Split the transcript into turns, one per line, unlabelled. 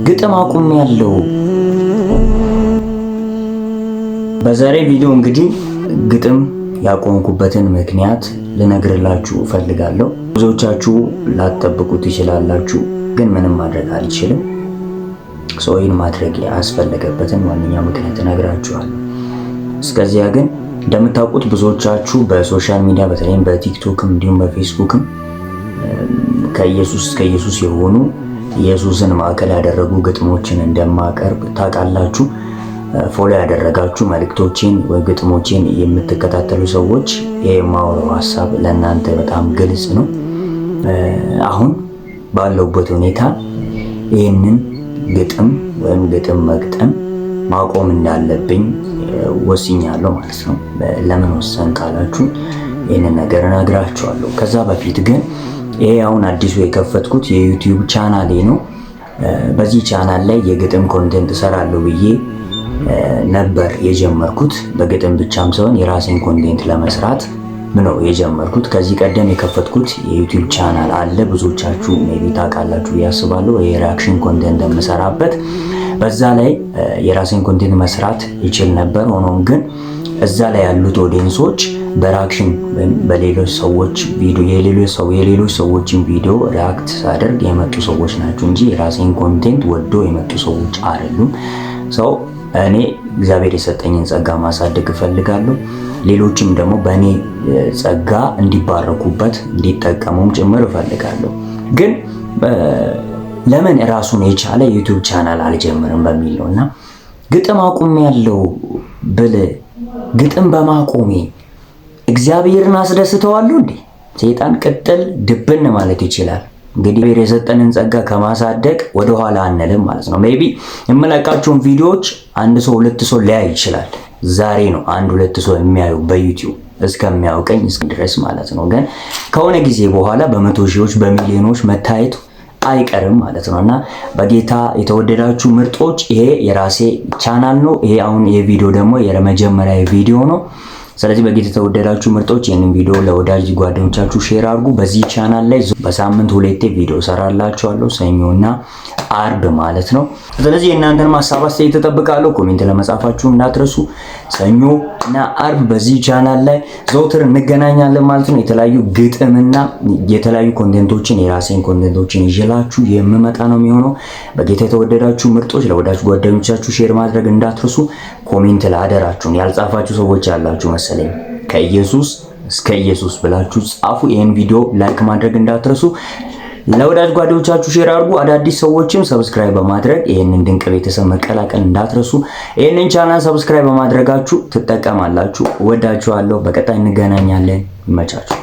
ግጥም አቁሜያለሁ። በዛሬ ቪዲዮ እንግዲህ ግጥም ያቆምኩበትን ምክንያት ልነግርላችሁ ፈልጋለሁ። ብዙዎቻችሁ ላትጠብቁት ትችላላችሁ፣ ግን ምንም ማድረግ አልችልም። ይህን ማድረግ ያስፈለገበትን ዋነኛ ምክንያት እነግራችኋለሁ። እስከዚያ ግን እንደምታውቁት ብዙዎቻችሁ በሶሻል ሚዲያ በተለይም በቲክቶክም እንዲሁም በፌስቡክም ከኢየሱስ የሆኑ ኢየሱስን ማዕከል ያደረጉ ግጥሞችን እንደማቀርብ ታውቃላችሁ። ፎሎ ያደረጋችሁ መልእክቶችን ወይ ግጥሞችን የምትከታተሉ ሰዎች የማወራው ሐሳብ ለእናንተ በጣም ግልጽ ነው። አሁን ባለውበት ሁኔታ ይህንን ግጥም ወይም ግጥም መግጠም ማቆም እንዳለብኝ ወስኛለሁ ማለት ነው። ለምን ወሰን ካላችሁ ይህንን ነገር እነግራችኋለሁ። ከዛ በፊት ግን ይሄ አሁን አዲሱ የከፈትኩት የዩቲዩብ ቻናሌ ነው። በዚህ ቻናል ላይ የግጥም ኮንቴንት እሰራለሁ ብዬ ነበር የጀመርኩት። በግጥም ብቻም ሳይሆን የራሴን ኮንቴንት ለመስራት ነው የጀመርኩት። ከዚህ ቀደም የከፈትኩት የዩቲዩብ ቻናል አለ፣ ብዙዎቻችሁ ሜቢ ታውቃላችሁ ያስባለሁ። የሪአክሽን ኮንቴንት የምሰራበት በዛ ላይ የራሴን ኮንቴንት መስራት ይችል ነበር። ሆኖም ግን እዛ ላይ ያሉት ኦዲየንሶች በሪአክሽን በሌሎች ሰዎች ቪዲዮ የሌሎች ሰዎችን ቪዲዮ ሪአክት ሳደርግ የመጡ ሰዎች ናቸው እንጂ የራሴን ኮንቴንት ወዶ የመጡ ሰዎች አይደሉም። እኔ እግዚአብሔር የሰጠኝን ጸጋ ማሳደግ እፈልጋለሁ። ሌሎችም ደግሞ በእኔ ጸጋ እንዲባረኩበት እንዲጠቀሙም ጭምር እፈልጋለሁ። ግን ለምን ራሱን የቻለ ዩቲዩብ ቻናል አልጀምርም በሚል ነው። እና ግጥም አቁሜያለሁ ብል ግጥም በማቆሜ እግዚአብሔርን አስደስተዋለሁ እንዴ? ሰይጣን ቅጥል ድብን ማለት ይችላል። እንግዲህ የሰጠንን ጸጋ ከማሳደግ ወደ ኋላ አንልም ማለት ነው። ሜቢ የምለቃቸውን ቪዲዮዎች አንድ ሰው ሁለት ሰው ሊያይ ይችላል። ዛሬ ነው አንድ ሁለት ሰው የሚያዩ በዩቲዩብ እስከሚያውቀኝ ድረስ ማለት ነው። ግን ከሆነ ጊዜ በኋላ በመቶ ሺዎች በሚሊዮኖች መታየቱ አይቀርም ማለት ነው። እና በጌታ የተወደዳችሁ ምርጦች ይሄ የራሴ ቻናል ነው። ይሄ አሁን የቪዲዮ ደግሞ የመጀመሪያ ቪዲዮ ነው። ስለዚህ በጌታ የተወደዳችሁ ምርጦች ይህንን ቪዲዮ ለወዳጅ ጓደኞቻችሁ ሼር አድርጉ። በዚህ ቻናል ላይ በሳምንት 2 ቪዲዮ ሰራላችኋለሁ፣ ሰኞና አርብ ማለት ነው። ስለዚህ የእናንተን ሐሳብ አስተያየት ተጠብቃለሁ። ኮሜንት ለመጻፋችሁ እንዳትረሱ። ሰኞና አርብ በዚህ ቻናል ላይ ዘውትር እንገናኛለን ማለት ነው። የተለያዩ ግጥምና የተለያዩ ኮንቴንቶችን የራሴን ኮንቴንቶችን ይዤላችሁ የምመጣ ነው የሚሆነው። በጌታ የተወደዳችሁ ምርጦች ለወዳጅ ጓደኞቻችሁ ሼር ማድረግ እንዳትረሱ። ኮሜንት ላደራችሁን ያልጻፋችሁ ሰዎች ያላችሁ መሰለኝ ከኢየሱስ እስከ ኢየሱስ ብላችሁ ጻፉ። ይሄን ቪዲዮ ላይክ ማድረግ እንዳትረሱ። ለወዳጅ ጓደኞቻችሁ ሼር አድርጉ። አዳዲስ ሰዎችም ሰብስክራይብ በማድረግ ይሄንን ድንቅ ቤተሰብ መቀላቀል እንዳትረሱ። ይሄንን ቻናል ሰብስክራይብ በማድረጋችሁ ትጠቀማላችሁ። ወዳችኋለሁ። በቀጣይ እንገናኛለን። ይመቻችሁ።